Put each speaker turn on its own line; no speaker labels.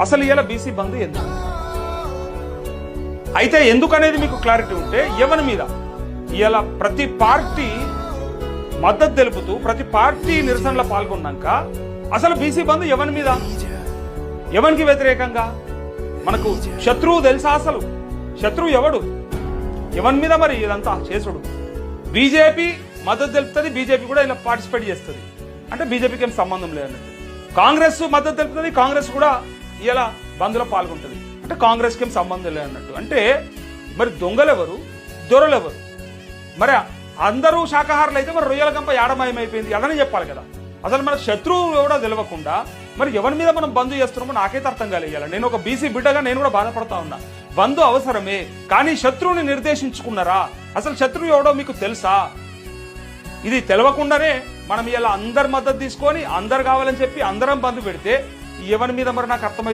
అసలు ఇలా బీసీ బంద్ ఎందుకు అయితే ఎందుకనేది మీకు క్లారిటీ ఉంటే ఎవరి మీద ఇలా ప్రతి పార్టీ మద్దతు తెలుపుతూ ప్రతి పార్టీ నిరసనలో పాల్గొన్నాక అసలు బీసీ బంద్ ఎవరి మీద ఎవరికి వ్యతిరేకంగా మనకు శత్రువు తెలుసా అసలు శత్రువు ఎవడు ఎవరి మీద మరి ఇదంతా చేసుడు బీజేపీ మద్దతు తెలుపుతుంది బీజేపీ కూడా ఇలా పార్టిసిపేట్ చేస్తుంది అంటే బీజేపీకి ఏం సంబంధం లేదన్నట్టు కాంగ్రెస్ మద్దతు తెలుపుతుంది కాంగ్రెస్ కూడా ఇలా బంద్లో పాల్గొంటుంది అంటే కాంగ్రెస్కి ఏం సంబంధం లేదన్నట్టు అంటే మరి దొంగలెవరు దొరలెవరు మరి అందరూ శాకాహారులు అయితే మరి రొయ్యల గంప యాడమయమైపోయింది అదని చెప్పాలి కదా అసలు మన శత్రువు కూడా తెలియకుండా మరి ఎవరి మీద మనం బంద్ చేస్తున్నామో నాకైతే అర్థం కాలేదు నేను ఒక బీసీ బిడ్డగా నేను కూడా బాధపడతా ఉన్నా బంద్ అవసరమే కానీ శత్రువుని నిర్దేశించుకున్నారా అసలు శత్రువు ఎవడో మీకు తెలుసా ఇది తెలియకుండానే మనం ఇలా అందరి మద్దతు తీసుకొని అందరు కావాలని చెప్పి అందరం బంద్ పెడితే ఎవరి మీద మరి నాకు అర్థమైంది